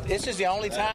This is the only time.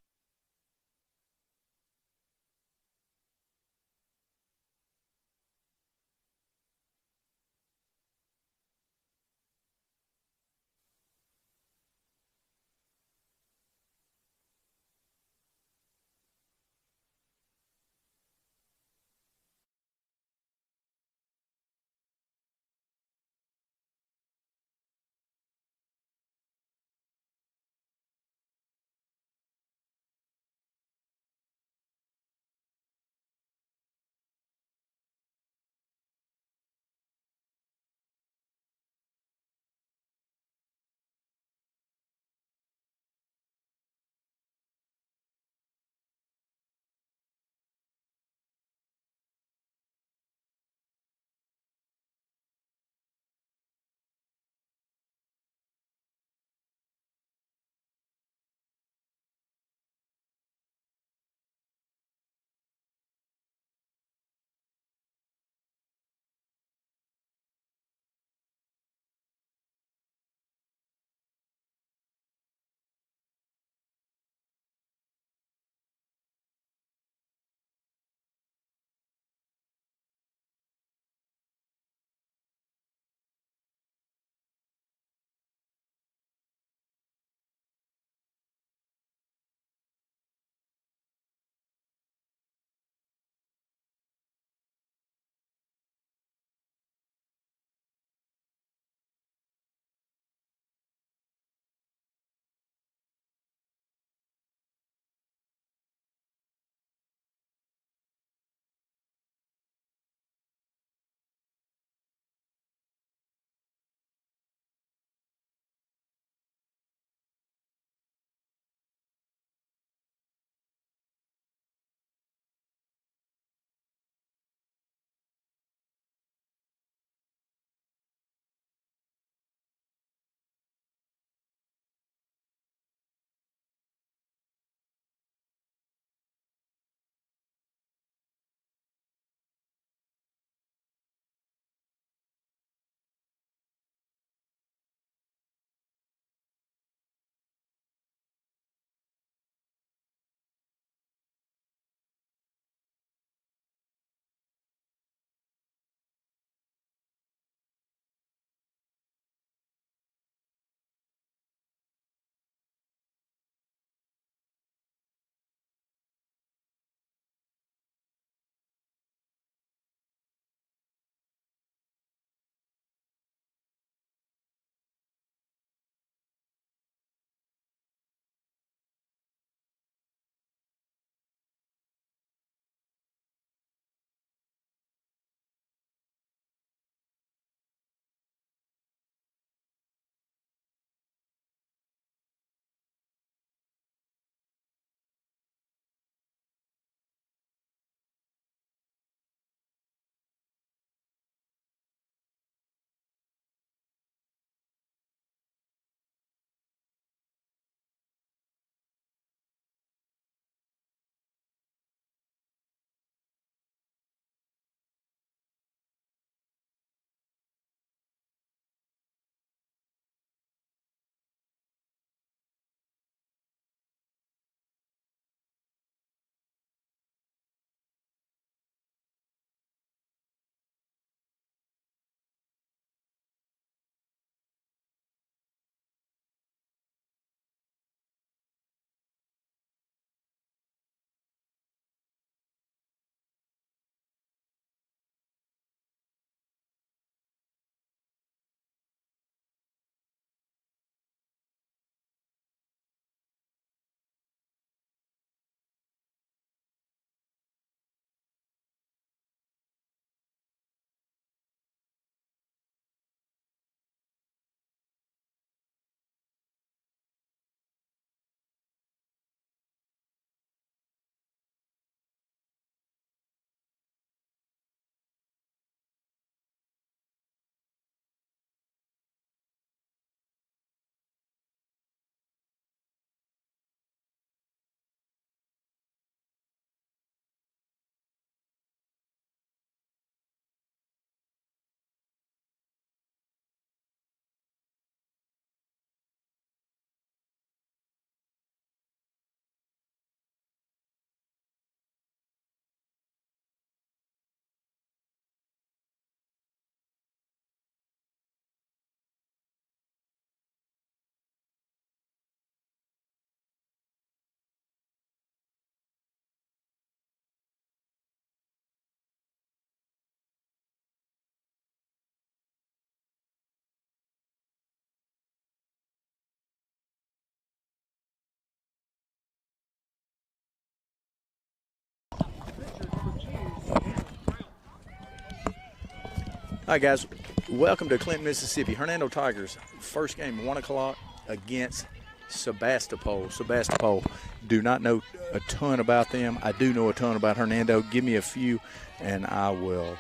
All right, guys, welcome to Clinton, Mississippi. Hernando Tigers, first game, 1 o'clock against Sebastopol. Sebastopol, do not know a ton about them. I do know a ton about Hernando. Give me a few, and I will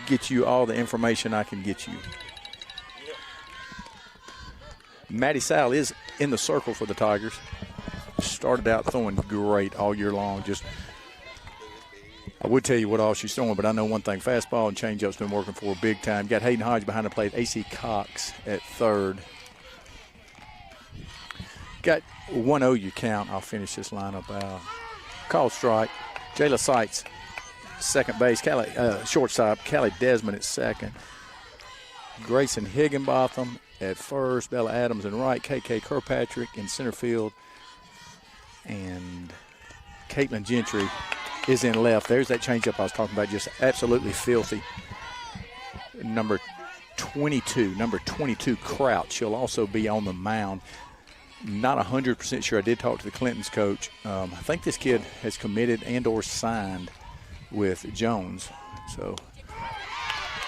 get you all the information I can get you. Maddie Sal is in the circle for the Tigers. Started out throwing great all year long. I would tell you what all she's throwing, but I know one thing. Fastball and changeup's been working for her big time. Got Hayden Hodge behind the plate. AC Cox at third. Got 1-0 you count. I'll finish this lineup out. Call strike. Jayla Seitz, second base. Shortstop. Callie Desmond at second. Grayson Higginbotham at first. Bella Adams in right. KK Kirkpatrick in center field. And Caitlin Gentry is in left. There's that changeup I was talking about, just absolutely filthy. Number 22, Crouch. She'll also be on the mound. Not 100% sure. I did talk to the Clintons coach. I think this kid has committed and or signed with Jones. So,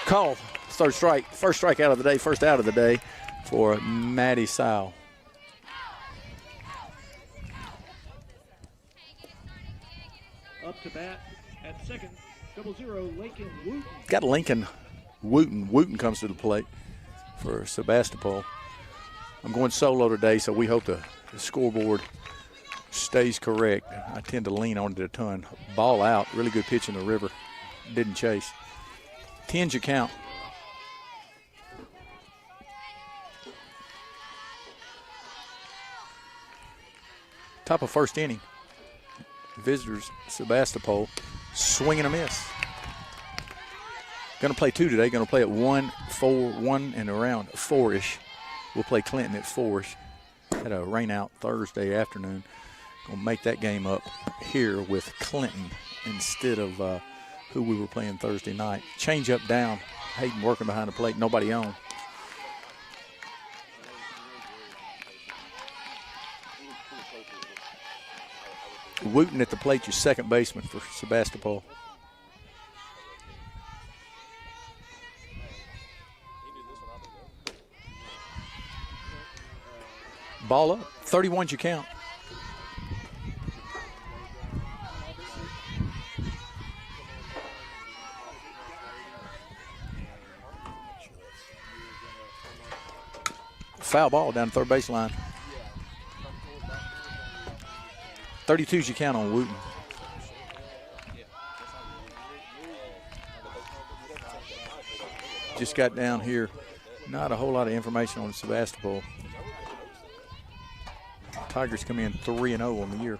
call, third strike, first strike out of the day, first out of the day for Maddie Sowell. Up to bat at second, 0-0, Lincoln Wooten. Got Lincoln Wooten. Wooten comes to the plate for Sebastopol. I'm going solo today, so we hope the scoreboard stays correct. I tend to lean on it a ton. Ball out, really good pitch in the river. Didn't chase. 10's your count. Top of first inning. Visitors, Sebastopol, swing and a miss. Going to play 2 today. Going to play at 1, 4, 1 and around 4-ish. We'll play Clinton at 4-ish. Had a rain out Thursday afternoon. Going to make that game up here with Clinton instead of who we were playing Thursday night. Change up down. Hayden working behind the plate. Nobody on. Wooten at the plate, your second baseman for Sebastopol. Ball up. 31's your count. Foul ball down the third baseline. 32's your count on Wooten. Just got down here. Not a whole lot of information on Sebastopol. Tigers come in 3-0 on the year.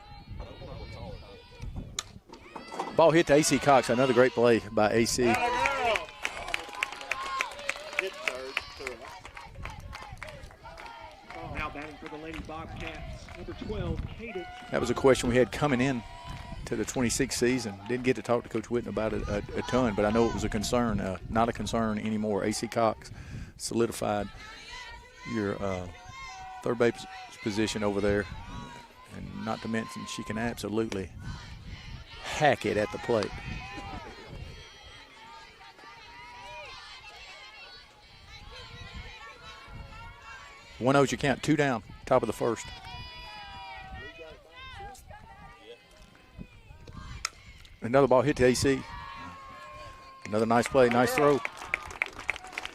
Ball hit to AC Cox. Another great play by AC. Now batting for the Lady Bobcats, number 12, Cadence. That was a question we had coming in to the 26th season. Didn't get to talk to Coach Witten about it a ton, but I know it was a concern. Not a concern anymore. AC Cox solidified your third base position over there. And not to mention, she can absolutely hack it at the plate. One 0's your count, 2 down, top of the first. Another ball hit to AC. Another nice play, nice throw.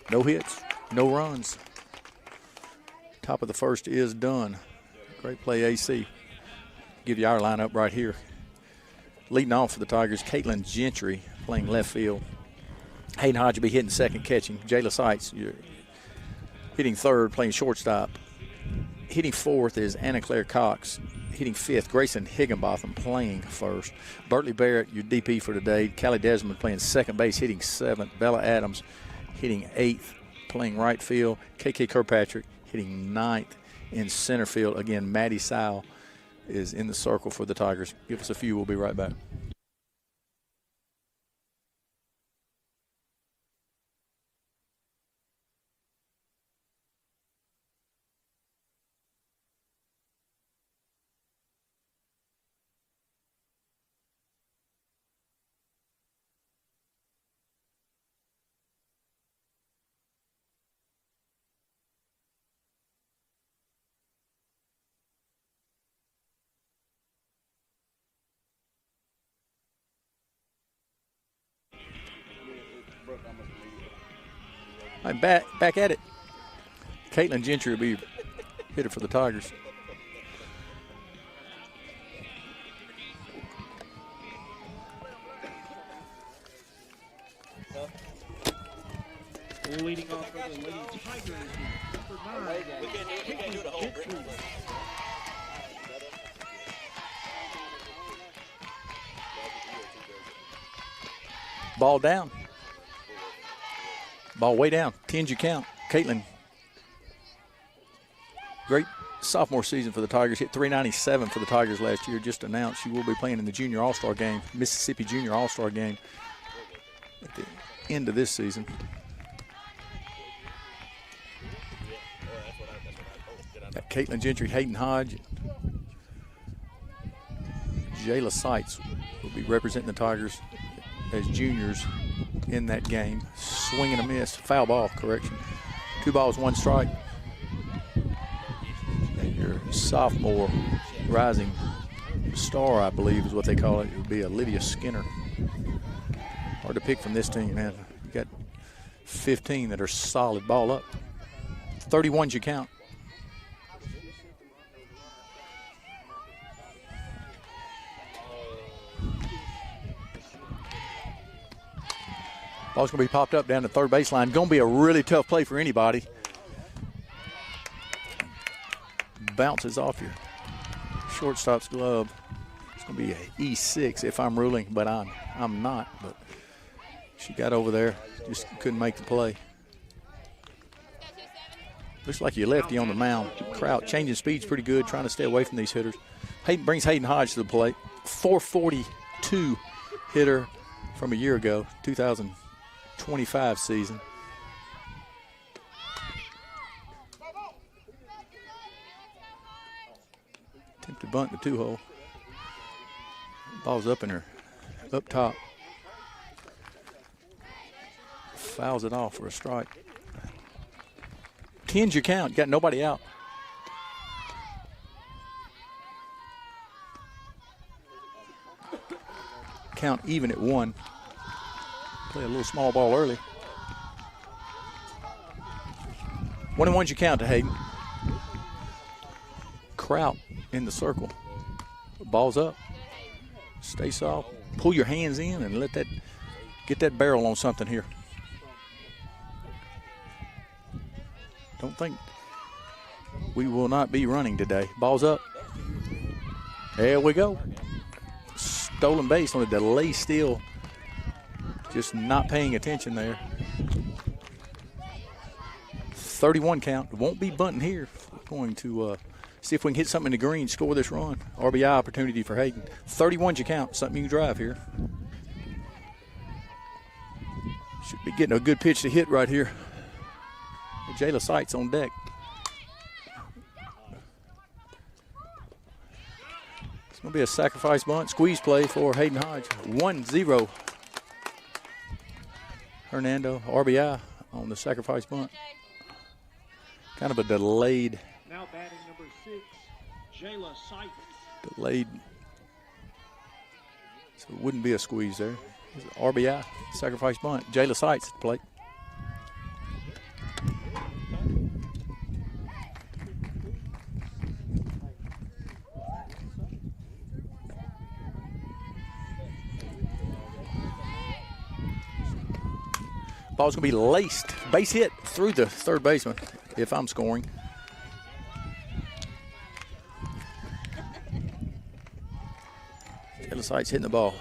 No hits, no runs. Top of the first is done. Great play, AC. Give you our lineup right here. Leading off for the Tigers, Caitlin Gentry playing left field. Hayden Hodge will be hitting second, catching. Jayla Seitz hitting third, playing shortstop. Hitting fourth is Anna Claire Cox. Hitting fifth, Grayson Higginbotham playing first. Bertley Barrett, your DP for today. Callie Desmond playing second base, hitting seventh. Bella Adams hitting eighth, playing right field. KK Kirkpatrick hitting ninth in center field. Again, Maddie Sowell is in the circle for the Tigers. Give us a few. We'll be right back. I'm back at it. Caitlin Gentry will be hitter for the Tigers. Leading off for the Lady Tigers, number 9. We can't do the whole brick. Ball down. Ball way down. 10's your count. Caitlin. Great sophomore season for the Tigers. Hit .397 for the Tigers last year. Just announced she will be playing in the Junior All-Star game, Mississippi Junior All-Star game at the end of this season. Got Caitlin Gentry, Hayden Hodge, Jayla Seitz will be representing the Tigers as juniors in that game. Swing and a miss, foul ball, correction. 2 balls, 1 strike. And your sophomore rising star, I believe is what they call it, it would be Olivia Skinner. Hard to pick from this team, man. You got 15 that are solid. Ball up. 31's your count. Ball's going to be popped up down the third baseline. Going to be a really tough play for anybody. Bounces off your shortstop's glove. It's going to be an E6 if I'm ruling, but I'm not. But she got over there, just couldn't make the play. Looks like you lefty on the mound. Kraut changing speeds pretty good, trying to stay away from these hitters. Hayden brings Hayden Hodge to the plate. 442 hitter from a year ago, 2025 season. Attempted bunt in the 2-hole. Ball's up in her, up top. Fouls it off for a strike. 10's your count. Got nobody out. Count even at 1. Play a little small ball early. 1-1's your count to Hayden. Kraut in the circle. Ball's up. Stay soft. Pull your hands in and let that get that barrel on something here. Don't think we will not be running today. Ball's up. There we go. Stolen base on a delay steal. Just not paying attention there. 31 count. Won't be bunting here. We're going to see if we can hit something in the green, score this run. RBI opportunity for Hayden. 31's your count. Something you can drive here. Should be getting a good pitch to hit right here. Jayla Seitz on deck. It's going to be a sacrifice bunt. Squeeze play for Hayden Hodge. 1-0. Hernando, RBI on the sacrifice bunt. Kind of a delayed. Now batting number 6, Jayla Seitz. Delayed. So it wouldn't be a squeeze there. It's an RBI, sacrifice bunt. Jayla Seitz at the plate. Ball's going to be laced. Base hit through the third baseman if I'm scoring. Jayla Seitz hitting the ball.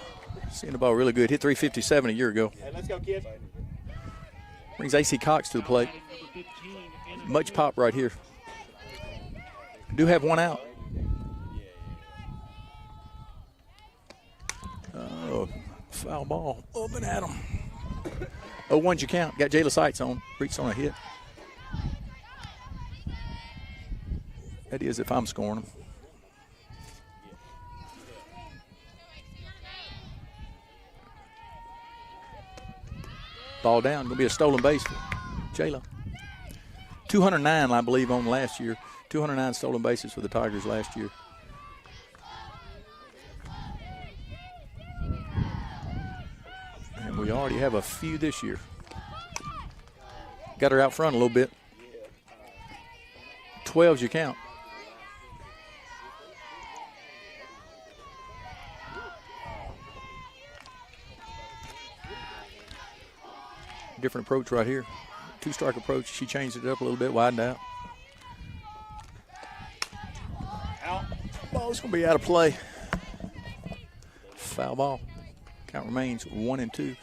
Seeing the ball really good. Hit .357 a year ago. Hey, let's go, kids. Brings AC Cox to the plate. Much pop right here. Do have one out. Oh, foul ball. Open at him. 0-1's your count. Got Jayla Seitz on. Reached on a hit. That is if I'm scoring them. Ball down. Going to be a stolen base for Jayla. 209, I believe, on last year. 209 stolen bases for the Tigers last year. And we already have a few this year. got her out front a little bit. 12's your count. Different approach right here. Two-strike approach. She changed it up a little bit, widened out. Ball's going to be out of play. Foul ball. Count remains 1-2.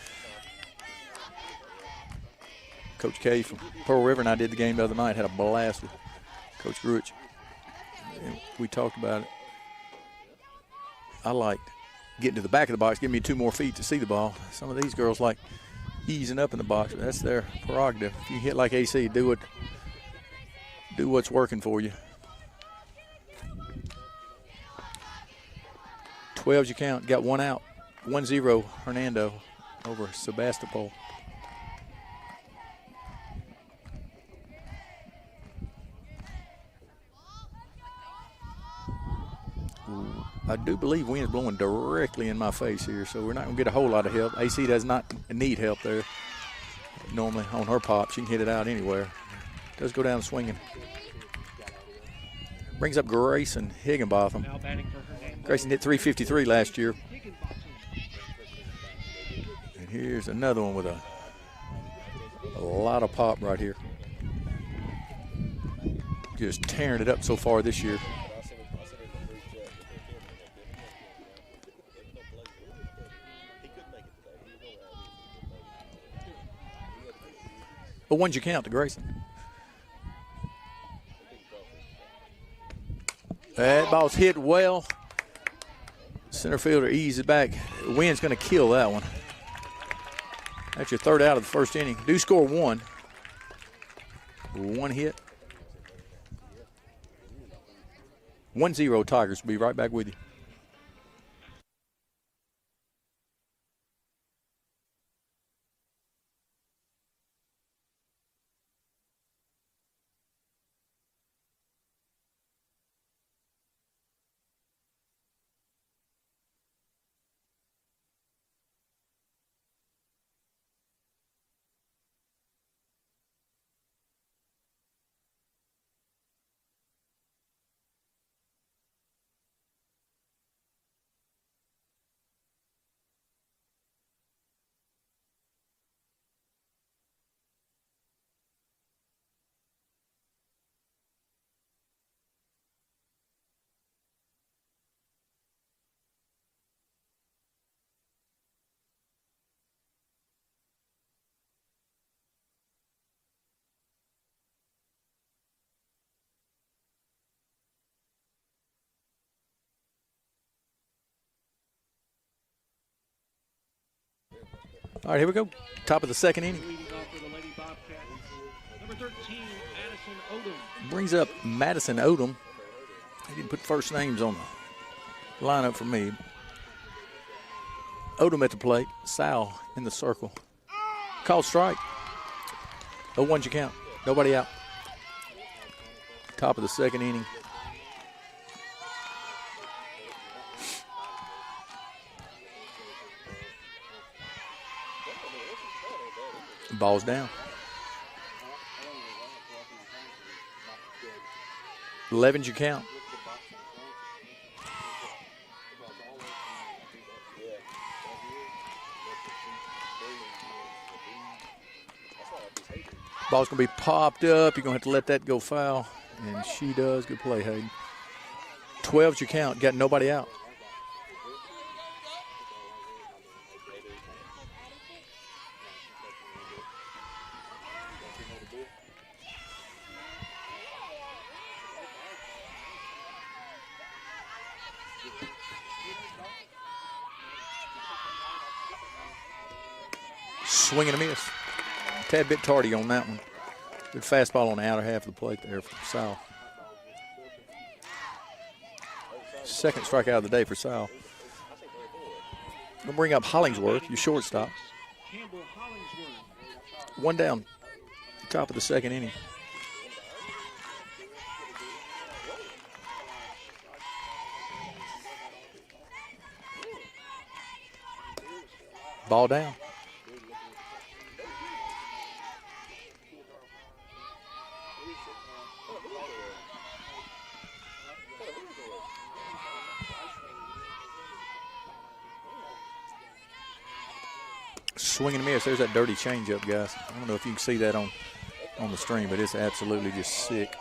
Coach K from Pearl River and I did the game the other night. Had a blast with Coach Gruich. And we talked about it. I liked getting to the back of the box, give me 2 more feet to see the ball. Some of these girls like easing up in the box. That's their prerogative. If you hit like AC, do what's working for you. 12's your count. Got 1 out. 1-0 Hernando over Sebastopol. I do believe wind's blowing directly in my face here, so we're not going to get a whole lot of help. AC does not need help there. Normally on her pop, she can hit it out anywhere. Does go down swinging. Brings up Grayson Higginbotham. Grayson hit .353 last year. And here's another one with a lot of pop right here. Just tearing it up so far this year. But 1's your count to Grayson. That ball's hit well. Center fielder eases it back. The wind's going to kill that one. That's your 3rd out of the 1st inning. Do score 1. 1 hit. 1-0 Tigers. Be right back with you. All right, here we go. Top of the 2nd inning. Brings up Madison Odom. He didn't put first names on the lineup for me. Odom at the plate. Sal in the circle. Called strike. 0-1's your count. Nobody out. Top of the 2nd inning. Ball's down. 11's your count. Ball's going to be popped up. You're going to have to let that go foul. And she does. Good play, Hayden. 12's your count. Got nobody out. Swing and a miss. Tad bit tardy on that one. Good fastball on the outer half of the plate there for Sal. 2nd strikeout of the day for Sal. Gonna bring up Hollingsworth, your shortstop. 1 down. Top of the 2nd inning. Ball down. swing and miss. There's that dirty changeup, guys. I don't know if you can see that on the stream, but it's absolutely just sick.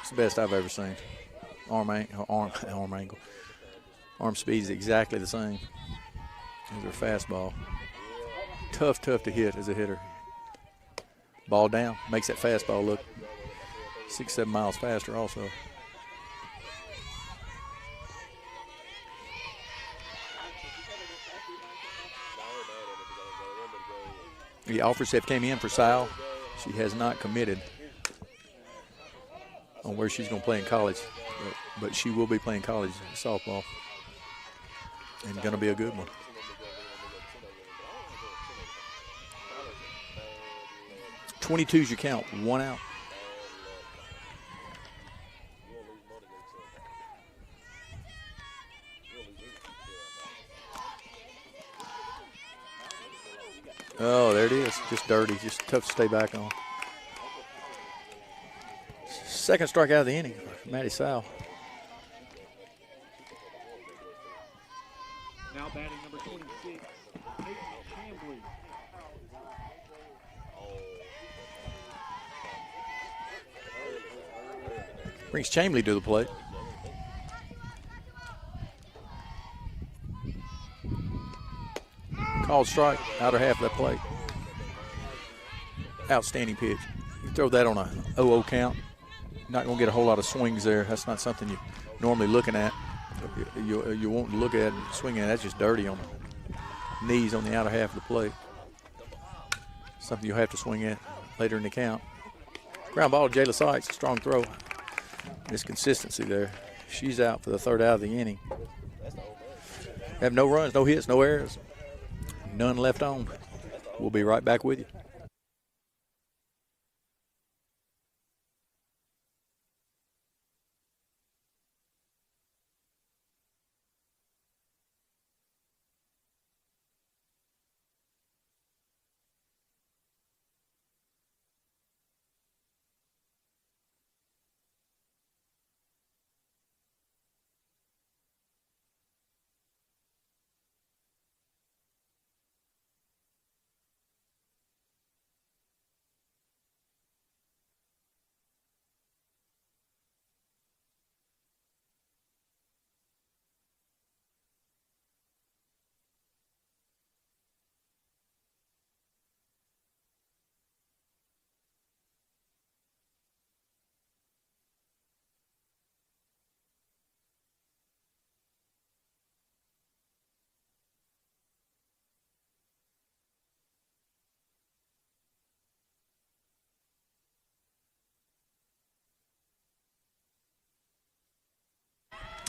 It's the best I've ever seen. Arm angle. Arm speed is exactly the same as her fastball. Tough to hit as a hitter. Ball down. Makes that fastball look 6-7 miles faster also. The offers have came in for Sal. She has not committed on where she's going to play in college, but she will be playing college softball, and going to be a good one. .22's your count, 1 out. Oh, there it is. Just dirty. Just tough to stay back on. Second strikeout of the inning for Maddie Sal. Now batting number 26, Peyton Chambly. Brings Chamley to the plate. Called strike, outer half of that plate. Outstanding pitch. You throw that on a 0-0 count, not going to get a whole lot of swings there. That's not something you're normally looking at. You won't look at and swing at. That's just dirty on the knees on the outer half of the plate. Something you'll have to swing at later in the count. Ground ball to Jayla Sykes, strong throw. There's consistency there. She's out for the third out of the inning. Have no runs, no hits, no errors. None left on. We'll be right back with you.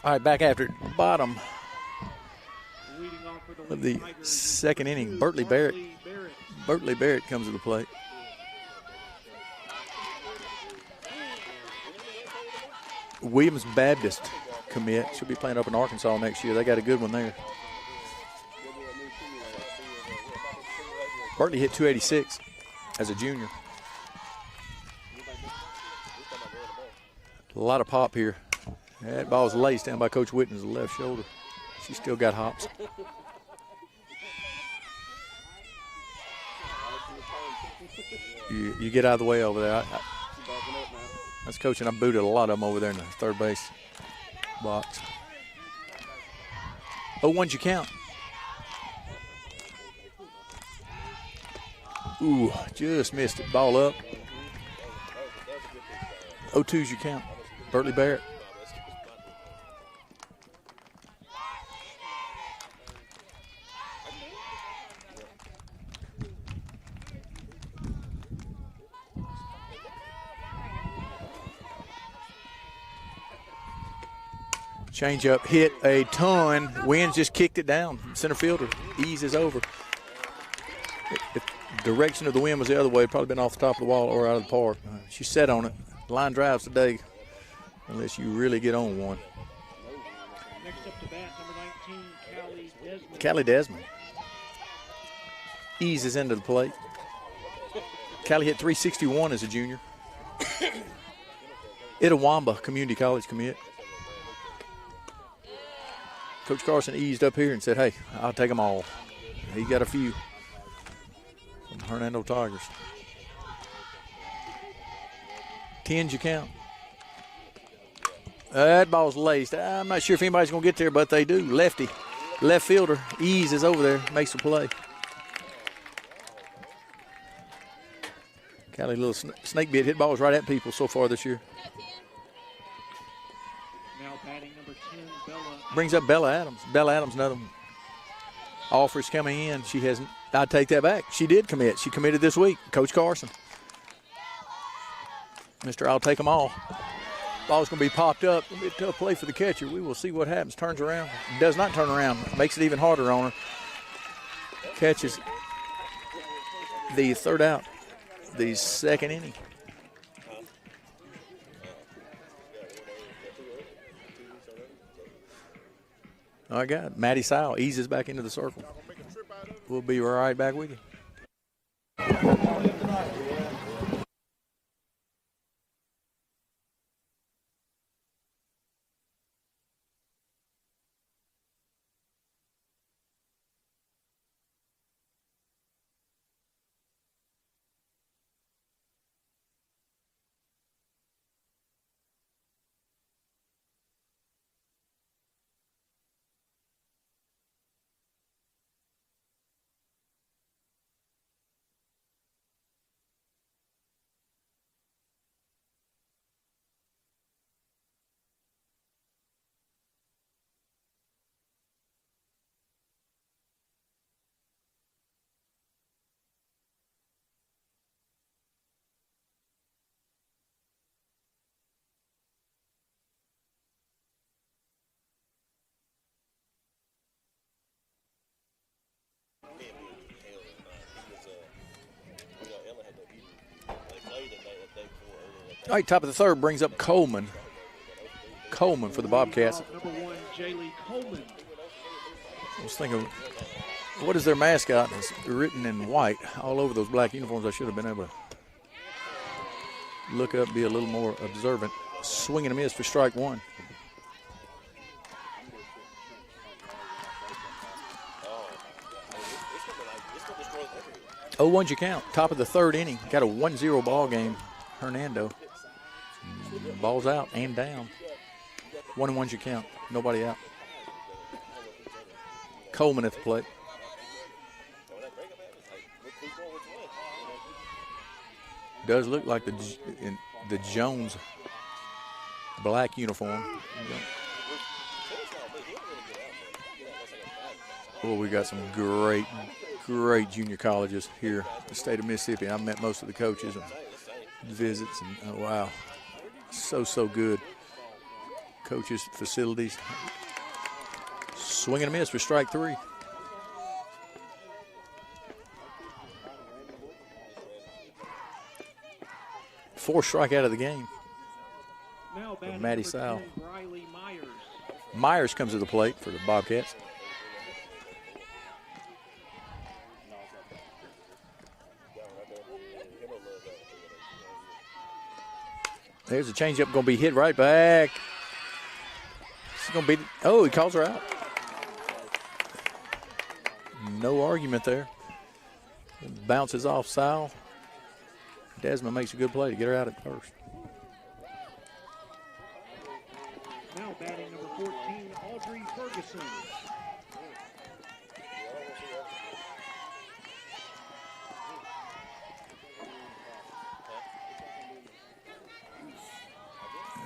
All right, back after bottom of the second inning. Bertley Barrett comes to the plate. Williams Baptist commit. She'll be playing up in Arkansas next year. They got a good one there. Bertley hit .286 as a junior. A lot of pop here. That ball's laced down by Coach Whitten's left shoulder. She's still got hops. You get out of the way over there. That's coaching. I booted a lot of them over there in the third base box. 0-1's your count. Ooh, just missed it. Ball up. 0-2's your count. Bertley Barrett. Change up, hit a ton. Wynn just kicked it down. Center fielder eases over. If the direction of the wind was the other way, it'd probably been off the top of the wall or out of the park. She sat on it. Line drives today, unless you really get on one. Next up to bat, number 19, Callie Desmond. Callie Desmond eases into the plate. Callie hit .361 as a junior. Itawamba Community College commit. Coach Carson eased up here and said, hey, I'll take them all. He got a few from Hernando Tigers. 10's you count. That ball's laced. I'm not sure if anybody's going to get there, but they do. Lefty. Left fielder. Ease is over there. Makes the play. Cali little snake bit hit balls right at people so far this year. Now batting number 10, Bella. Brings up Bella Adams. Bella Adams, another offers coming in. She hasn't. I take that back. She did commit. She committed this week. Coach Carson. Mr. I'll take them all. Ball's going to be popped up. It'll be a tough play for the catcher. We will see what happens. Turns around. Does not turn around. Makes it even harder on her. Catches the third out. The second inning. All right, God. Maddie Sile eases back into the circle. We'll be right back with you. All right, top of the third brings up Coleman. Coleman for the Bobcats. Number 1, Jaylee Coleman. I was thinking, what is their mascot? It's written in white all over those black uniforms. I should have been able to look up, be a little more observant. Swing and a miss for strike one. Oh, 1's you count. Top of the third inning. Got a 1-0 ball game. Hernando. Ball's out and down. 1-1's you count. Nobody out. Coleman at the plate. Does look like the Jones black uniform. Oh, we got some great junior colleges here in the state of Mississippi. I've met most of the coaches and visits, and oh, wow, so good. Coaches, facilities. Swing and a miss for strike three. Fourth strikeout of the game. Now Maddie Sile. Myers. Myers comes to the plate for the Bobcats. There's a changeup going to be hit right back. It's going to be, oh, he calls her out. No argument there. Bounces off Sile. Desmond makes a good play to get her out at first. Now batting number 14, Audrey Ferguson.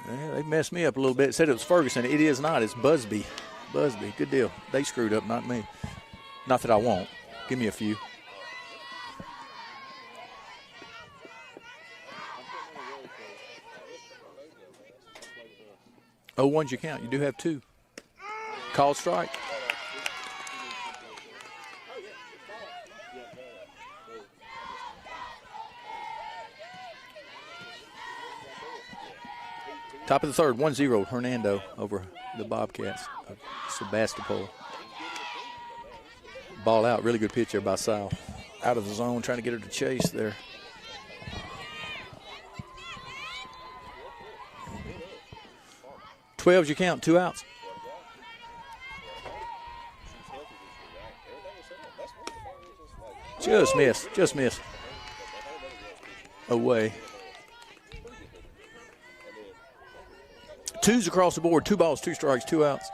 Yeah, they messed me up a little bit. Said it was Ferguson. It is not. It's Busby. Busby. Good deal. They screwed up, not me. Not that I won't. Give me a few. Oh, 1's you count. You do have two. Call strike. Top of the third, 1-0, Hernando over the Bobcats of Sebastopol. Ball out, really good pitch there by Sile. Out of the zone, trying to get her to chase there. Twelve's you count, 2 outs. Just miss. Just miss. Away. 2s across the board. 2 balls, 2 strikes, 2 outs.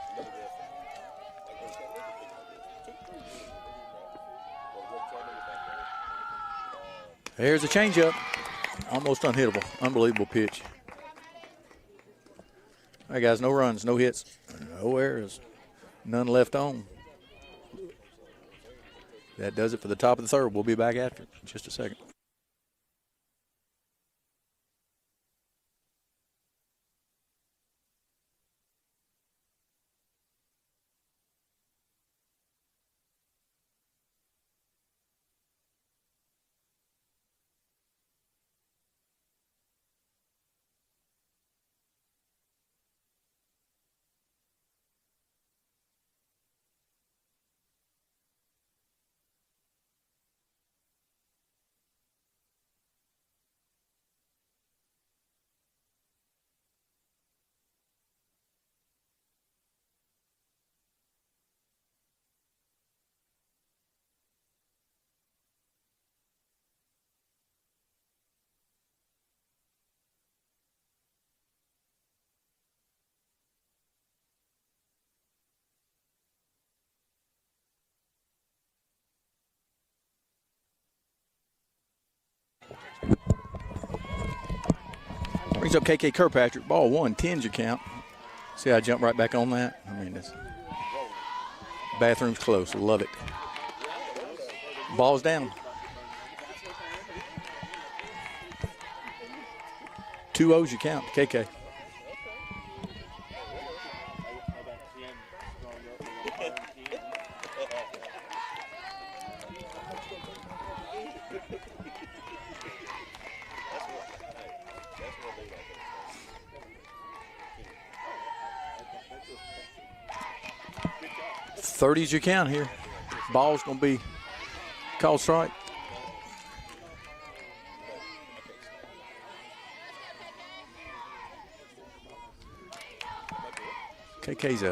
There's a changeup. Almost unhittable. Unbelievable pitch. All right, guys, no runs, no hits, no errors, none left on. That does it for the top of the third. We'll be back after in just a second. Brings up KK Kirkpatrick. Ball 1, 10's your count. See how I jump right back on that? I mean, this bathroom's close. Love it. Ball's down. 2-0's your count, KK. Thirty's your count here. Ball's going to be called strike. KK's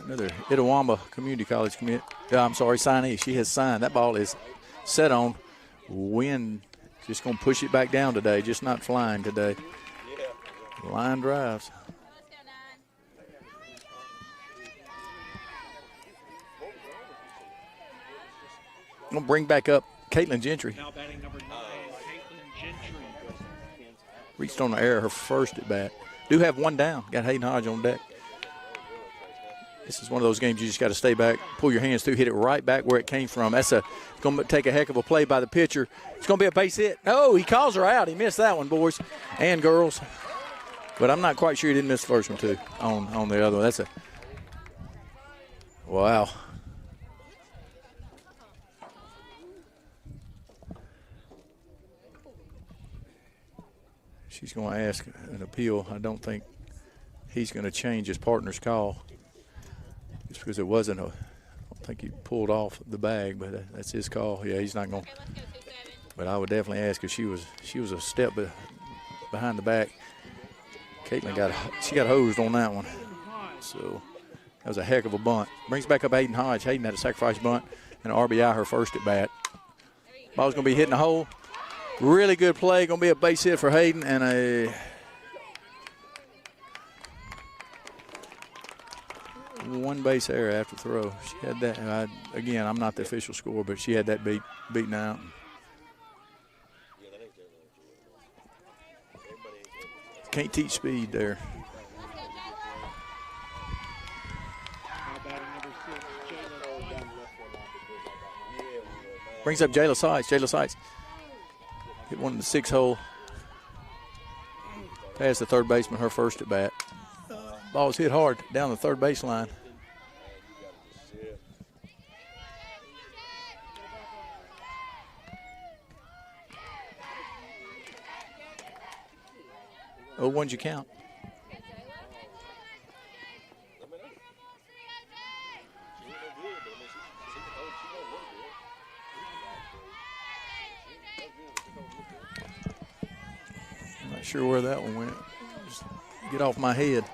another Itawamba Community College commit. Signee. She has signed. That ball is set on. Wind just going to push it back down today. Just not flying today. Line drives. I'm going to bring back up Caitlin Gentry. Now batting number 9, Caitlin Gentry. Reached on the air, her first at bat. Do have one down. Got Hayden Hodge on deck. This is one of those games you just got to stay back, pull your hands through, hit it right back where it came from. It's going to take a heck of a play by the pitcher. It's going to be a base hit. Oh, he calls her out. He missed that one, boys and girls. But I'm not quite sure he didn't miss the first one, too, on the other one. That's a – wow. She's going to ask an appeal. I don't think he's going to change his partner's call just because it wasn't I don't think he pulled off the bag, but that's his call. Yeah, he's not going to. But I would definitely ask if she was a step behind the back. Caitlin got hosed on that one. So that was a heck of a bunt. Brings back up Hayden Hodge. Hayden had a sacrifice bunt and an RBI her first at bat. Ball's going to be hitting the hole. Really good play. Going to be a base hit for Hayden and a one base error after throw. She had that. Again, I'm not the official score, but she had that beaten out. Can't teach speed there. Brings up Jayla Seitz. Jayla Seitz hit one in the 6 hole. Past the third baseman, her first at bat. Ball was hit hard down the third baseline. Oh, one's your count. I'm not sure where that one went. Just get off my head.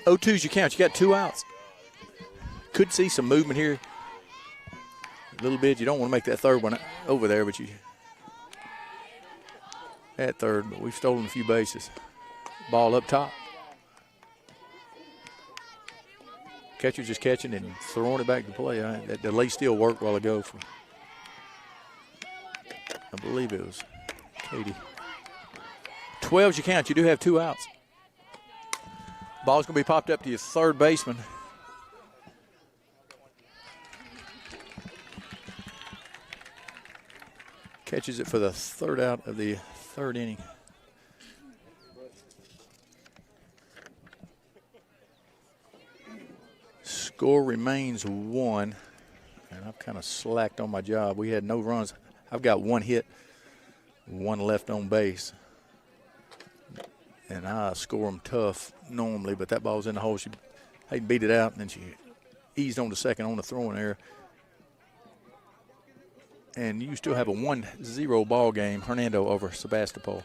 0-2's your count. You got 2 outs. Could see some movement here. A little bit. You don't want to make that third one over there, but you at third. But we've stolen a few bases. Ball up top. Catcher just catching and throwing it back to play. That delay still worked while ago. I believe it was Katie. 12's your count. You do have 2 outs. Ball's going to be popped up to your third baseman. Catches it for the 3rd out of the 3rd inning. Score remains 1, and I've kind of slacked on my job. We had no runs. I've got 1 hit, 1 left on base. And I score them tough normally, but that ball's in the hole. She beat it out, and then she eased on to second on the throwing error. And you still have a 1-0 ball game, Hernando over Sebastopol.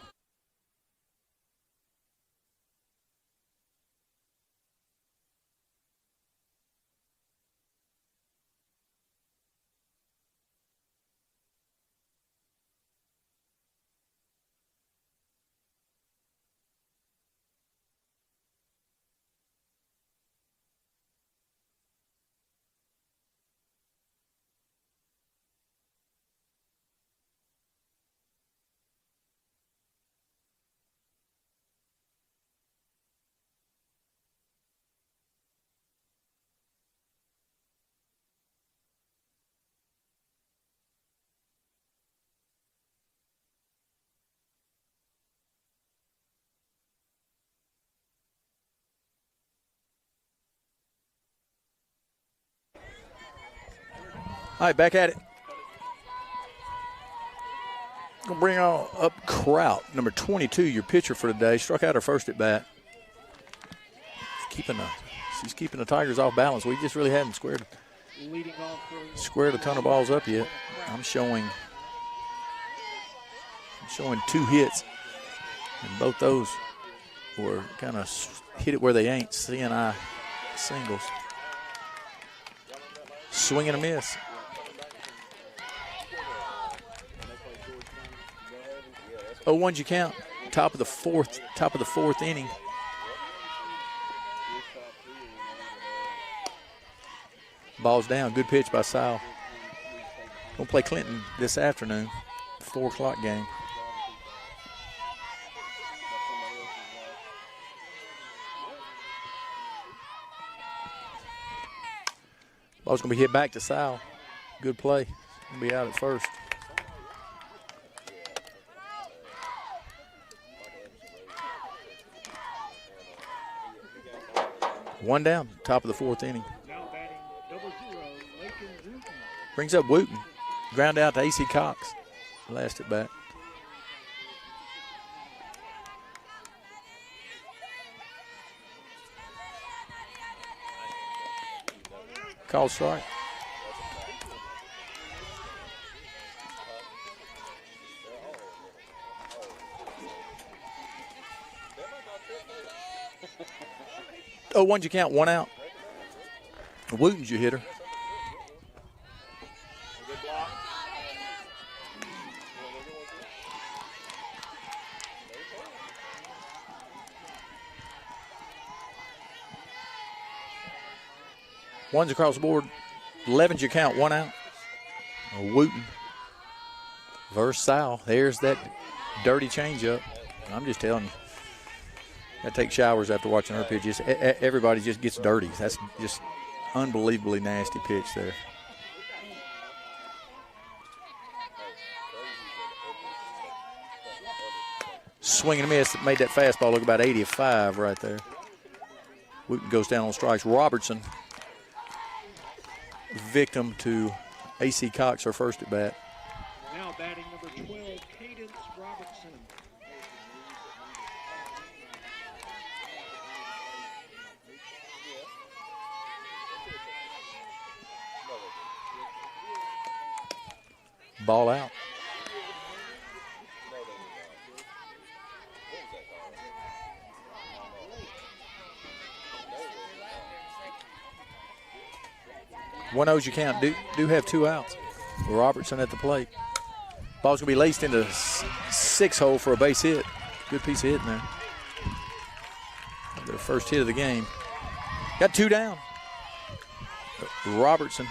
All right, back at it. Gonna bring on up Kraut, number 22, your pitcher for today. Struck out her first at bat. She's keeping the Tigers off balance. We just really haven't squared a ton of balls up yet. I'm showing 2 hits, and both those were kind of hit it where they ain't. CNI singles. Swing and a miss. Oh, 1's you count. Top of the fourth inning. Ball's down. Good pitch by Sal. Gonna play Clinton this afternoon. 4 o'clock game. Ball's gonna be hit back to Sal. Good play. Gonna be out at first. One down, top of the 4th inning. Now batting #0, Wooten. Brings up Wooten. Ground out to A.C. Cox. Last at bat. Called strike. Oh, 1's you count, 1 out. Wooten's your hitter. One's across the board. 11's your count, 1 out. Wooten versus Sal. There's that dirty changeup. I'm just telling you. I take showers after watching her pitches. Everybody just gets dirty. That's just unbelievably nasty pitch there. Swing and a miss. Made that fastball look about 85 right there. Wooten goes down on strikes. Robertson, victim to A.C. Cox, her first at bat. Now batting number 12, Cadence Robertson. Ball out. One 0's you count. Do have 2 outs. Robertson at the plate. Ball's going to be laced into 6 hole for a base hit. Good piece of hitting there. Their first hit of the game. Got 2 down. Robertson.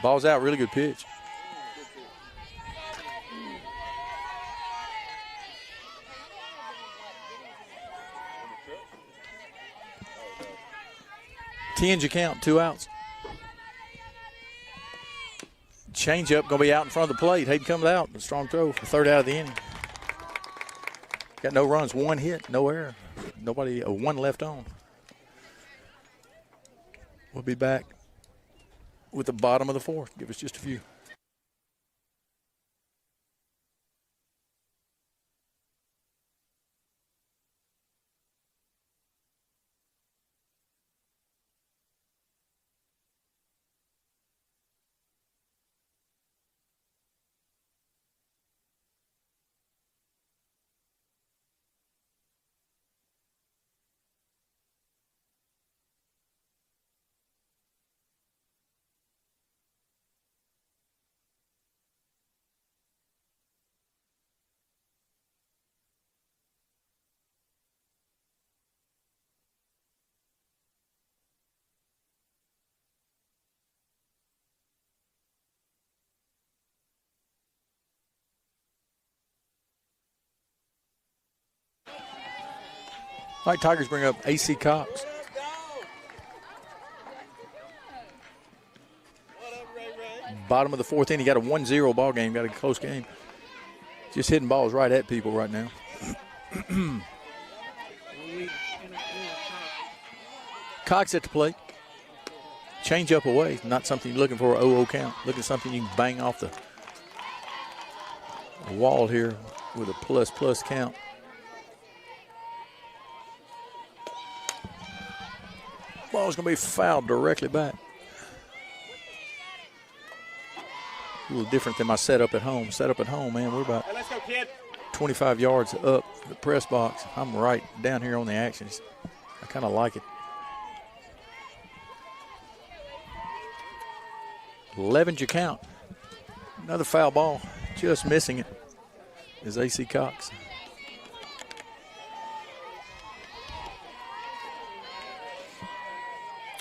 Ball's out, really good pitch. Tens you count, 2 outs. Change up, gonna be out in front of the plate. Hayden comes out, a strong throw for 3rd out of the inning. Got no runs, 1 hit, no error. Nobody, 1 left on. We'll be back with the bottom of the 4th. Give us just a few. All right, Tigers bring up A.C. Cox. Bottom of the 4th inning, got a 1-0 ball game, got a close game. Just hitting balls right at people right now. Cox at the plate. Change up away, not something you're looking for an 0-0 count. Looking at something you can bang off the wall here with a plus count. Ball's going to be fouled directly back. A little different than my setup at home. Setup at home, man, we're about 25 yards up the press box. I'm right down here on the action. I kind of like it. 11's your count. Another foul ball. Just missing it is A.C. Cox.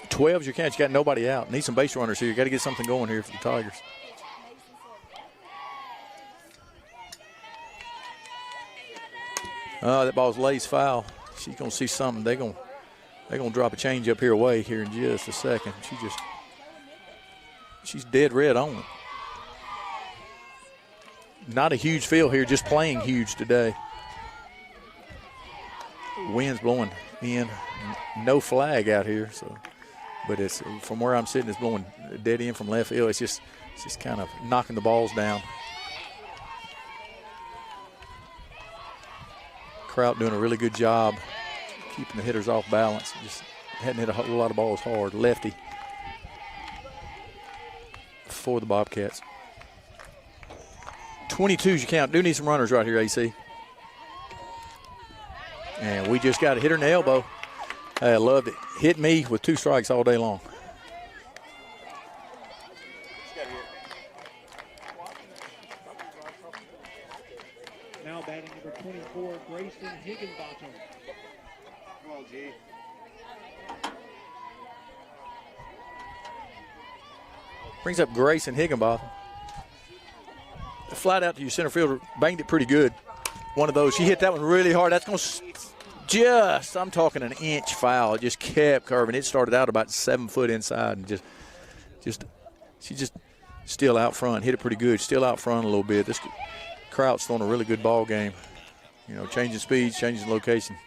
12's your count. You got nobody out. Need some base runners here. You got to get something going here for the Tigers. That ball's lays foul. She's gonna see something. They're gonna drop a change up here away here in just a second. She's dead red on it. Not a huge field here, just playing huge today. Wind's blowing in. No flag out here, so. But it's from where I'm sitting, it's blowing dead in from left field. It's just kind of knocking the balls down. Kraut doing a really good job keeping the hitters off balance. Just hadn't hit a whole lot of balls hard. Lefty for the Bobcats. 22's your count. Do need some runners right here, AC. And we just got a hitter in the elbow. I loved it. Hit me with 2 strikes all day long. Now batting number 24, Grayson Higginbottom. Come on, G. Brings up Grayson Higginbotham. Flat out to your center fielder, banged it pretty good. One of those. She hit that one really hard. That's going to I'm talking an inch foul. It just kept curving. It started out about 7 foot inside and she just still out front. Hit it pretty good. Still out front a little bit. This Kraut's throwing a really good ball game. You know, changing speeds, changing location.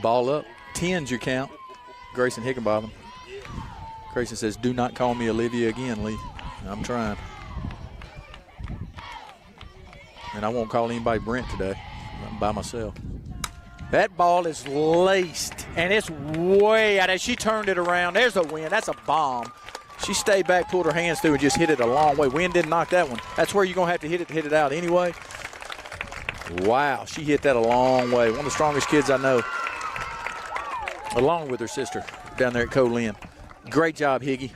Ball up. 10's your count. Grayson Higginbotham. Grayson says, do not call me Olivia again, Lee. I'm trying. And I won't call anybody Brent today. I'm by myself. That ball is laced, and it's way out there. She turned it around. There's a win. That's a bomb. She stayed back, pulled her hands through, and just hit it a long way. Wind didn't knock that one. That's where you're going to have to hit it out anyway. Wow, she hit that a long way. One of the strongest kids I know, along with her sister down there at Colin. Great job, Higgy.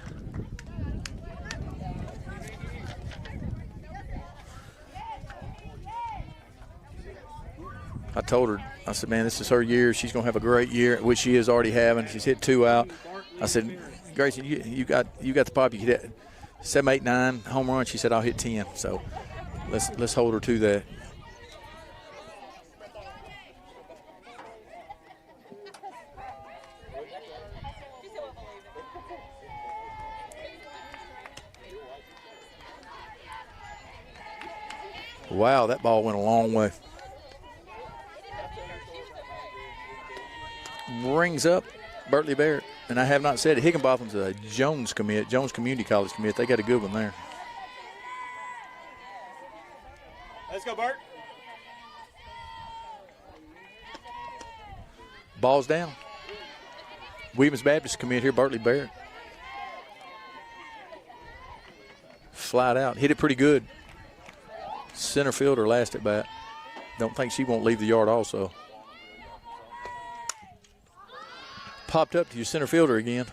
I told her, I said, man, this is her year. She's going to have a great year, which she is already having. She's hit 2 out. I said, Grayson, you got the pop. You could hit 7, 8, 9 home runs. She said, I'll hit 10. So let's hold her to that. Wow, that ball went a long way. Brings up Bertley Barrett. And I have not said it. Higginbotham's a Jones commit, Jones Community College commit. They got a good one there. Let's go, Bart. Ball's down. Williams Baptist commit here, Bertley Barrett. Flied out. Hit it pretty good. Center fielder last at bat. Don't think she won't leave the yard also. Popped up to your center fielder again.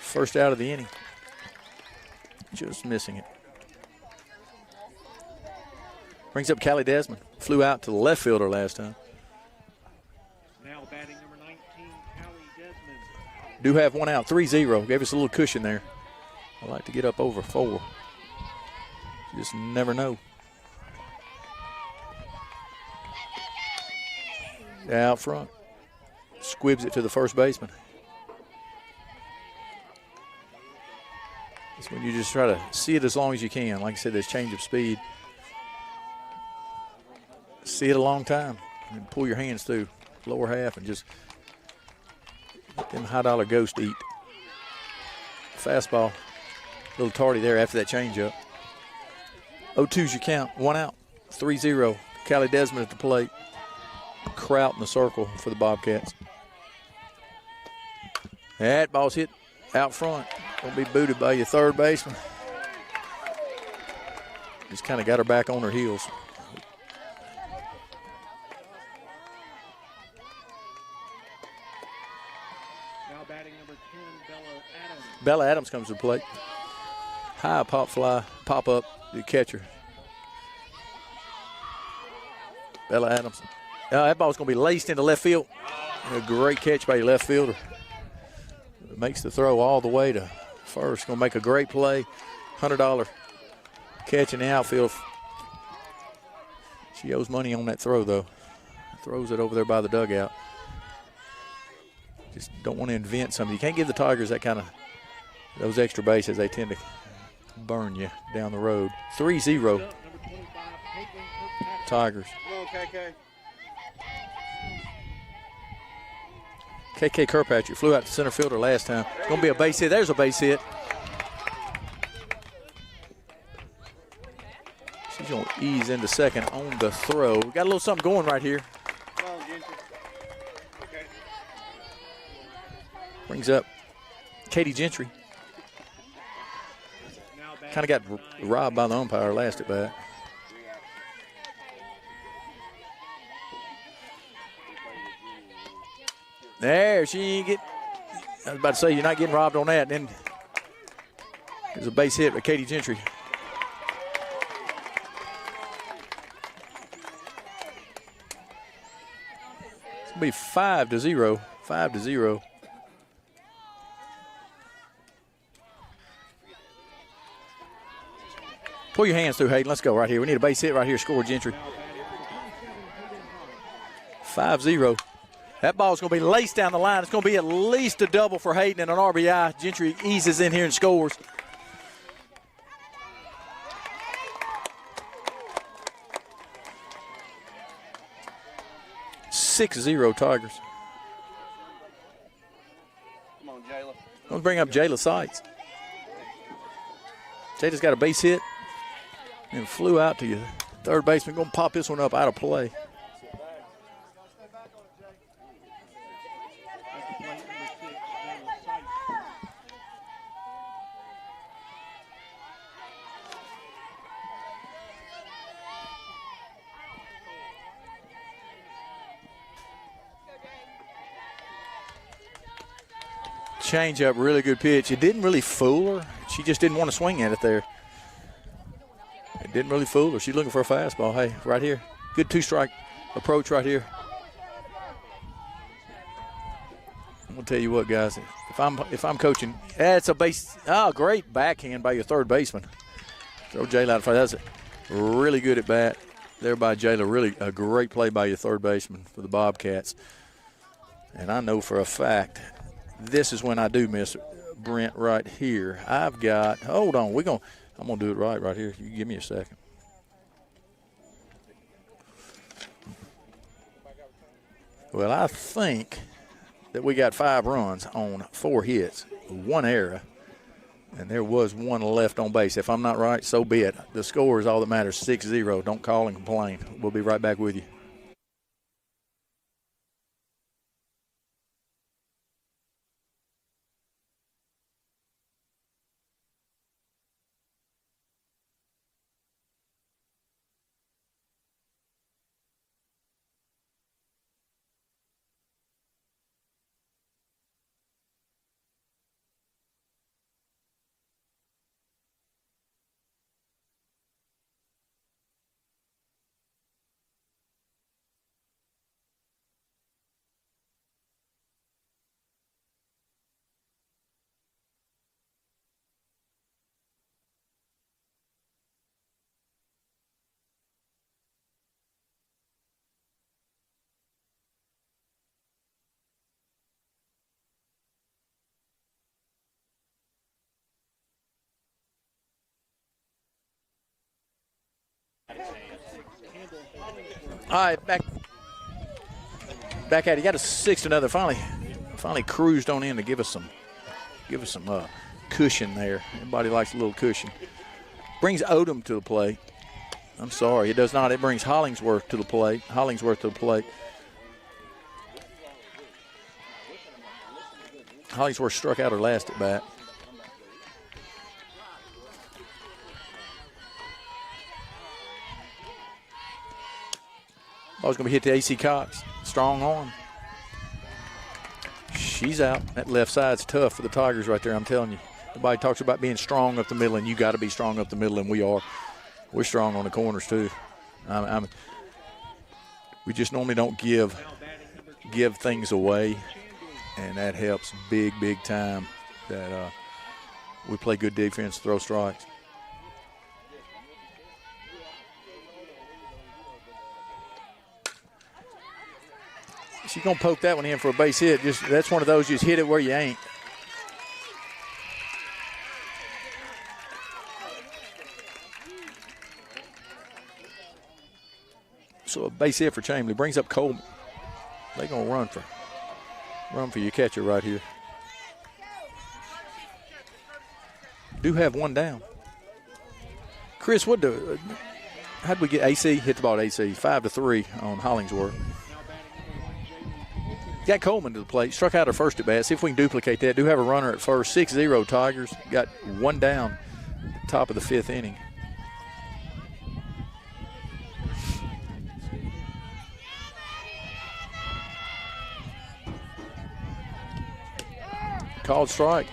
First out of the inning. Just missing it. Brings up Callie Desmond. Flew out to the left fielder last time. Now batting number 19, Callie Desmond. Do have 1 out, 3-0. Gave us a little cushion there. I like to get up over 4. You just never know. Out front. Squibs it to the first baseman. It's when you just try to see it as long as you can. Like I said, there's change of speed. See it a long time and pull your hands through lower half and just let them high dollar ghost eat. Fastball. A little tardy there after that changeup. 0-2's your count. 1 out. 3-0. Callie Desmond at the plate. Kraut in the circle for the Bobcats. That ball's hit out front. Gonna be booted by your third baseman. Just kind of got her back on her heels. Now batting number 10, Bella Adams. Bella Adams comes to the plate. High pop fly, pop up, the catcher. Bella Adams. That ball's going to be laced into left field. A great catch by your left fielder. Makes the throw all the way to first. Going to make a great play. $100 catch in the outfield. She owes money on that throw, though. Throws it over there by the dugout. Just don't want to invent something. You can't give the Tigers that kind of, those extra bases. They tend to burn you down the road. 3-0 Tigers. Come on, KK. KK Kirkpatrick flew out to center fielder last time. It's going to be a base hit. There's a base hit. She's going to ease into second on the throw. We got a little something going right here. Come on, Gentry. Okay. Brings up Katie Gentry. Kind of got robbed by the umpire last at bat. There, she ain't get. I was about to say, you're not getting robbed on that. And then there's a base hit by Katie Gentry. It's going to be 5-0. 5-0. Pull your hands through, Hayden. Let's go right here. We need a base hit right here. Score Gentry. 5-0. That ball's going to be laced down the line. It's going to be at least a double for Hayden and an RBI. Gentry eases in here and scores. $6-0 Tigers. Come on, Jalen. Let's bring up Jayla Seitz. Jayla's got a base hit and flew out to you. Third baseman going to pop this one up out of play. Change up, really good pitch. It didn't really fool her. She just didn't want to swing at it there. It didn't really fool her. She's looking for a fastball. Hey, right here. Good two-strike approach right here. I'm gonna tell you what, guys. If I'm coaching, that's a base. Oh, great backhand by your third baseman. Throw Jayla out of front. That's really good at bat there by Jayla. Really a great play by your third baseman for the Bobcats. And I know for a fact this is when I do miss Brent right here. I've got. Hold on. I'm gonna do it right here. You give me a second. Well, I think that we got 5 runs on 4 hits, 1 error, and there was 1 left on base. If I'm not right, so be it. The score is all that matters, 6-0. Don't call and complain. We'll be right back with you. All right, back at it. You got a 6 to another. Finally cruised on in to give us some cushion there. Everybody likes a little cushion. Brings Odom to the plate. I'm sorry, it does not. It brings Hollingsworth to the plate. Hollingsworth struck out her last at bat. Ball's going to be hit to A.C. Cox. Strong arm. She's out. That left side's tough for the Tigers right there, I'm telling you. Everybody talks about being strong up the middle, and you got to be strong up the middle, and we are. We're strong on the corners, too. We just normally don't give things away, and that helps big time that we play good defense, throw strikes. She's going to poke that one in for a base hit. That's one of those, just hit it where you ain't. So a base hit for Chamberlain. Brings up Coleman. They're going to run for your catcher right here. Do have 1 down. Chris, how'd we get AC? Hit the ball to AC. 5-3 on Hollingsworth. Got Coleman to the plate. Struck out her first at bat. See if we can duplicate that. Do have a runner at first. 6-0 Tigers. Got 1 down. Top of the 5th inning. Called strike.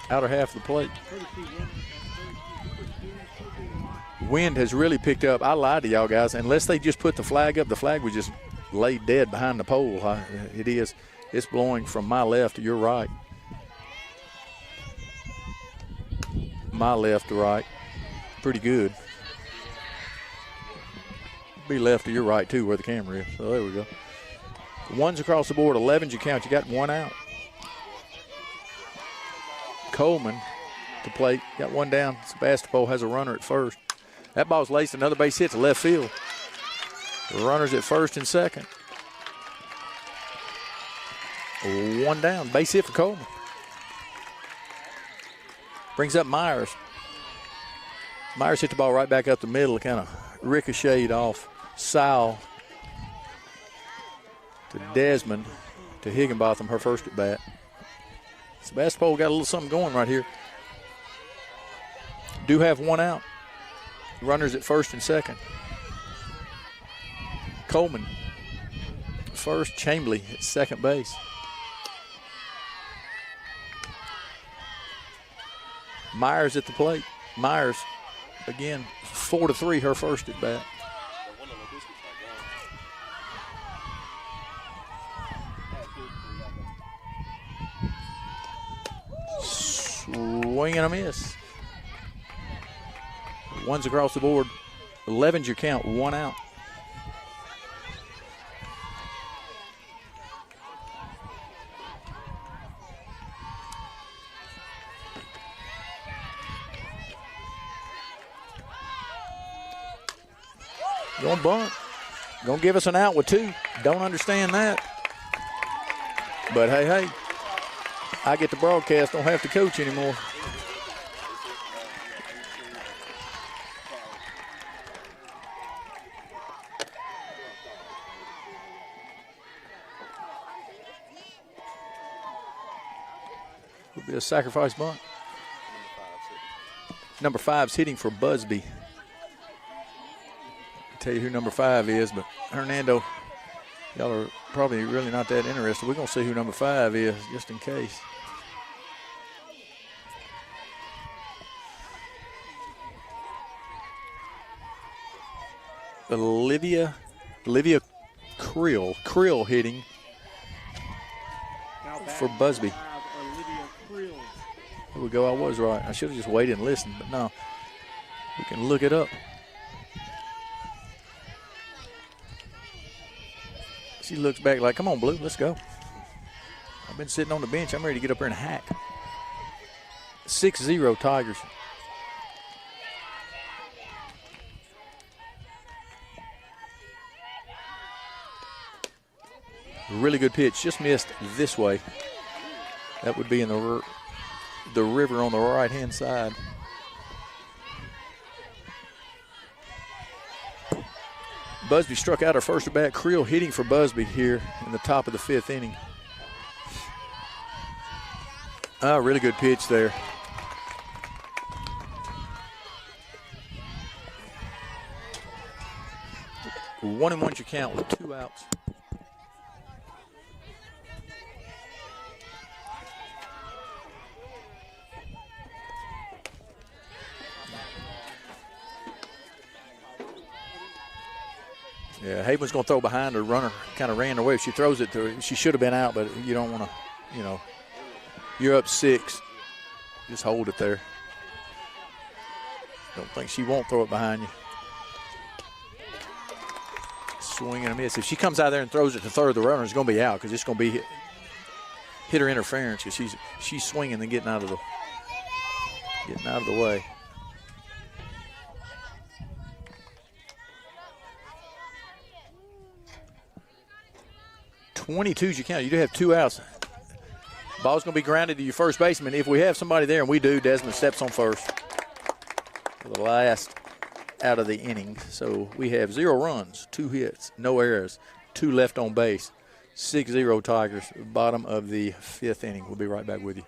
Outer half of the plate. Wind has really picked up. I lied to y'all guys. Unless they just put the flag up, the flag was just laid dead behind the pole. It is. It's blowing from my left to your right. My left to right. Pretty good. Be left to your right, too, where the camera is. So there we go. 1s across the board. 11's you count. You got 1 out. Coleman to plate. Got 1 down. Sebastopol has a runner at first. That ball's laced. Another base hit to left field. The runners at first and second. 1 down. Base hit for Coleman. Brings up Myers. Myers hit the ball right back up the middle, kind of ricocheted off Sal to Desmond to Higginbotham, her first at bat. Sebastopol got a little something going right here. Do have one out. Runners at first and second. Coleman first, Chamberlain at second base. Myers at the plate. Myers, again, 4-3, her first at bat. Swing and a miss. One's across the board. 11's your count, one out. Going bunt. Going to give us an out with two. Don't understand that. But hey, I get the broadcast, don't have to coach anymore. Would be a sacrifice bunt. Number 5's hitting for Busby. Tell you who number 5 is, but Hernando, y'all are probably really not that interested. We're going to see who number 5 is just in case. Olivia Creel hitting for Busby. There we go. I was right. I should have just waited and listened, but no. We can look it up. She looks back like, come on, Blue, let's go. I've been sitting on the bench. I'm ready to get up here and hack. 6-0 Tigers. Really good pitch. Just missed this way. That would be in the river on the right-hand side. Busby struck out her first at bat. Creel hitting for Busby here in the top of the 5th inning. Really good pitch there. One and one's your count with 2 outs. Yeah, Haven's going to throw behind her. Runner kind of ran away. If she throws it to her, she should have been out, but you don't want to, you're up 6. Just hold it there. Don't think she won't throw it behind you. Swing and a miss. If she comes out there and throws it to third, the runner's going to be out because it's going to be hitter interference because she's swinging and getting out of the way. 22's your count. You do have 2 outs. Ball's going to be grounded to your first baseman. If we have somebody there, and we do, Desmond steps on first for the last out of the inning. So we have 0 runs, 2 hits, no errors, 2 left on base. 6-0 Tigers, bottom of the 5th inning. We'll be right back with you.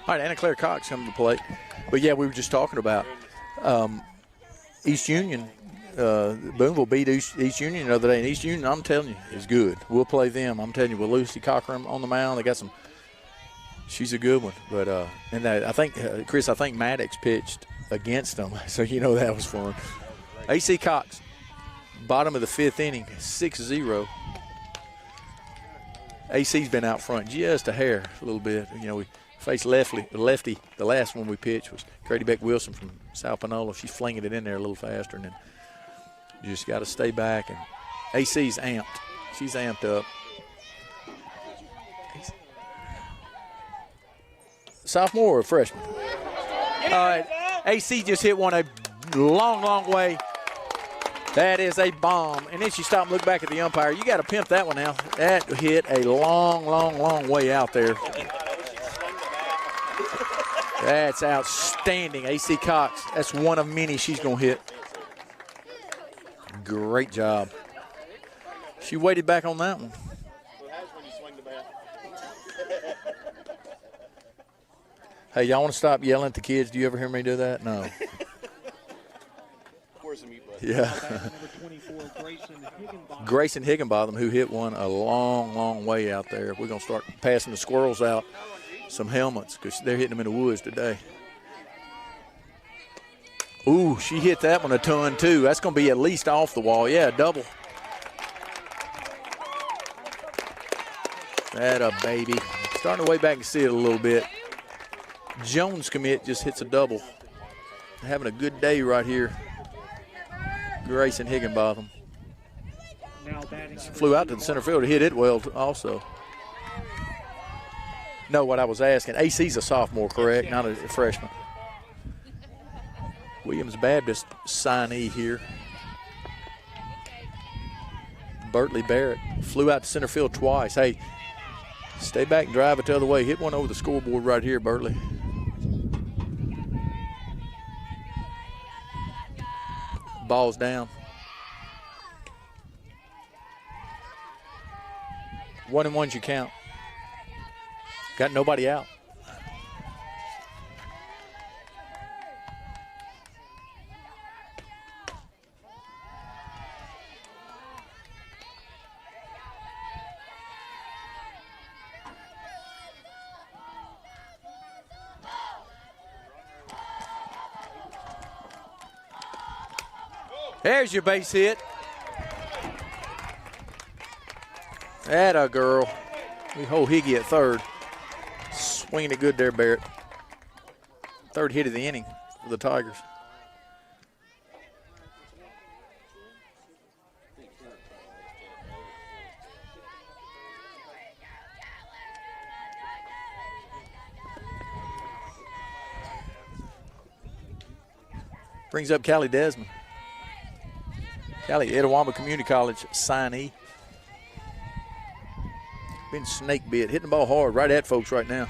All right, Anna Claire Cox coming to the plate. But, yeah, we were just talking about East Union Boonville beat East Union the other day, and East Union, I'm telling you, is good. We'll play them. I'm telling you, with Lucy Cochran on the mound, they got some. She's a good one, but I think Chris, I think Maddox pitched against them, so you know that was fun. AC Cox, bottom of the 5th inning, 6-0. AC's been out front just a hair, a little bit. You know, we faced lefty. The last one we pitched was Grady Beck Wilson from South Panola. She's flinging it in there a little faster, and then you just got to stay back. And AC's amped. She's amped up. Sophomore or freshman? All right, AC just hit one a long, long way. That is a bomb. And then she stopped and looked back at the umpire. You got to pimp that one now. That hit a long, long, long way out there. That's outstanding. AC Cox, that's one of many she's going to hit. Great job. She waited back on that one. Hey, y'all want to stop yelling at the kids? Do you ever hear me do that? No. Yeah. Grayson Higginbotham, who hit one a long, long way out there. We're going to start passing the squirrels out some helmets because they're hitting them in the woods today. Ooh, she hit that one a ton, too. That's going to be at least off the wall. Yeah, double. That a baby. Starting to way back and see it a little bit. Jones commit just hits a double. Having a good day right here. Grayson Higginbotham. Flew out to the center field to hit it well also. No, what I was asking, AC's a sophomore, correct? Not a freshman. Williams Baptist signee here. Bertley Barrett flew out to center field twice. Hey, stay back and drive it the other way. Hit one over the scoreboard right here, Bertley. Ball's down. 1-1's you count. Got nobody out. There's your base hit. Atta girl. We hold Higgy at third. Swinging it good there, Barrett. Third hit of the inning for the Tigers. Brings up Callie Desmond. Callie, Etowah Community College signee. Been snake bit, hitting the ball hard right at folks right now.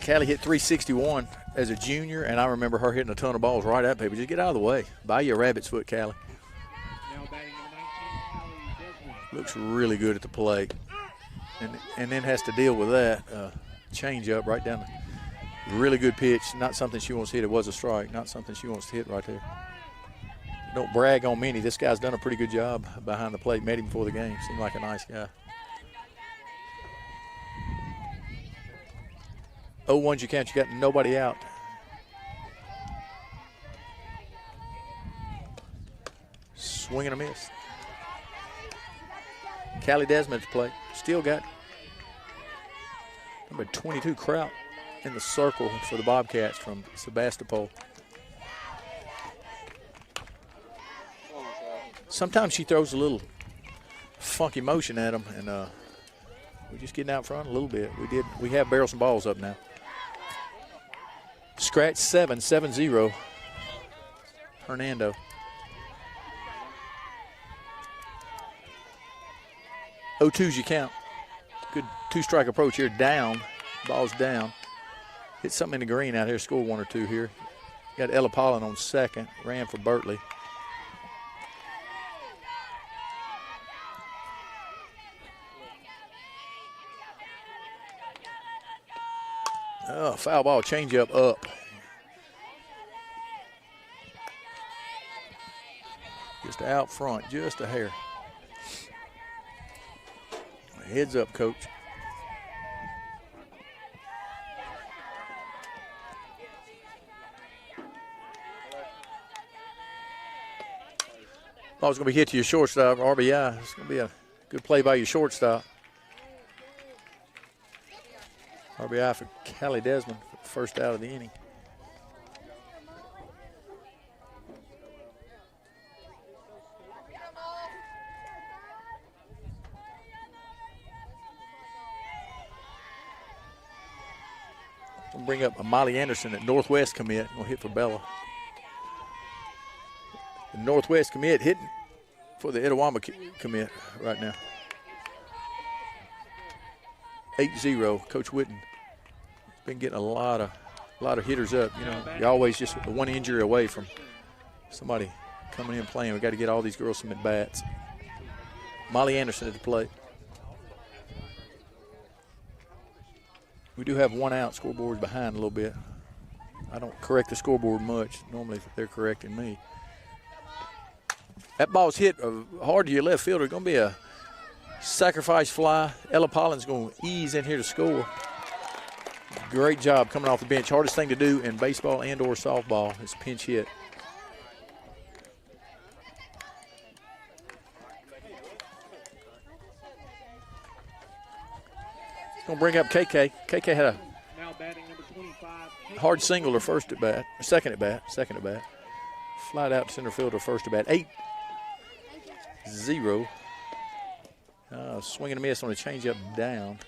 Callie hit 361 as a junior, and I remember her hitting a ton of balls right at people. Just get out of the way. Buy you a rabbit's foot, Callie. Now batting number 19, Callie Desmond. Looks really good at the plate. And then has to deal with that change up right down the really good pitch. Not something she wants to hit. It was a strike. Not something she wants to hit right there. Don't brag on Minnie. This guy's done a pretty good job behind the plate. Met him before the game. Seemed like a nice guy. 0-1's you count. You got nobody out. Swing and a miss. Callie Desmond at the plate. Still got number 22 Kraut in the circle for the Bobcats from Sebastopol. Sometimes she throws a little funky motion at them, and we're just getting out front a little bit. We have barrels and balls up now. Scratch 7-0. Hernando. Oh, 2's you count. Good two-strike approach here. Down. Ball's down. Hit something in the green out here. Score 1 or 2 here. Got Ella Pollen on second. Ran for Bertley. Oh, foul ball, change up. Just out front, just a hair. Heads up, coach. Ball's going to be hit to your shortstop, RBI. It's going to be a good play by your shortstop. RBI for Callie Desmond, first out of the inning. We'll bring up Molly Anderson at Northwest commit. Gonna hit for Bella. The Northwest commit hitting for the Etowama commit right now. 8-0. Coach Whitten has been getting a lot of hitters up. You know, you're always just one injury away from somebody coming in playing. We got to get all these girls some at bats. Molly Anderson at the plate. We do have one out. Scoreboard's behind a little bit. I don't correct the scoreboard much. Normally they're correcting me. That ball's hit hard to your left fielder. Going to be a sacrifice fly. Ella Pollen's going to ease in here to score. Great job coming off the bench. Hardest thing to do in baseball and or softball is pinch hit. Going to bring up KK. KK had a Now batting number 25. hard single or second at bat. Flied out to center fielder, first at bat. 8-0. Swing and a miss on a changeup down.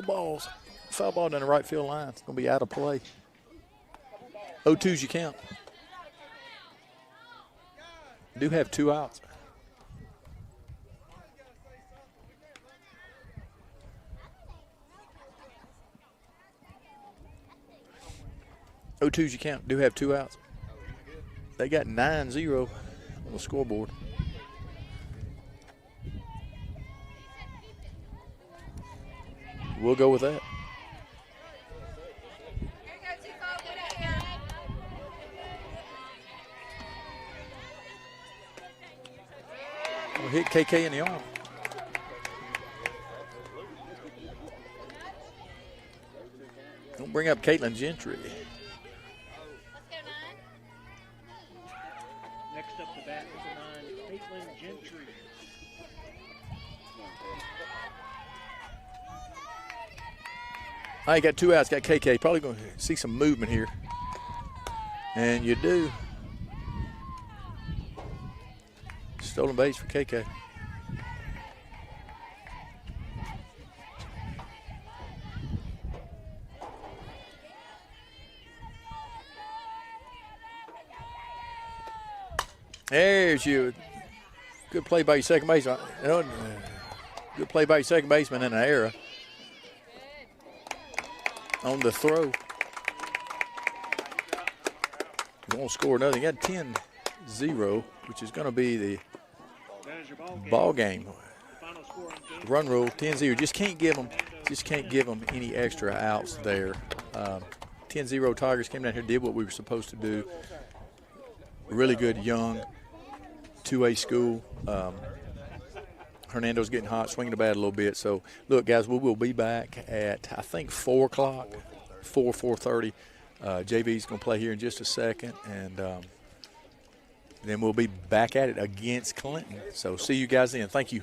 Balls. Foul ball down the right field line. It's going to be out of play. 0-2's you count. Do have 2 outs. You count. Do have 2 outs. They got 9-0 on the scoreboard. We'll go with that. We'll hit KK in the arm. Don't bring up Caitlin Gentry. Next up to bat is the 9, Caitlin Gentry. I got 2 outs, got KK. Probably going to see some movement here. And you do. Stolen base for KK. There's you. Good play by your second baseman. Good play by your second baseman in an error on the throw. You won't score another. You got 10-0, which is going to be the ball game. Final score on game. Run rule 10-0. Just can't give them any extra outs there. 10-0 Tigers came down here, did what we were supposed to do. Really good young 2A school. Hernando's getting hot, swinging the bat a little bit. So, look, guys, we will be back at, I think, 4 o'clock, 4:30. JV's going to play here in just a second, and then we'll be back at it against Clinton. So, see you guys then. Thank you.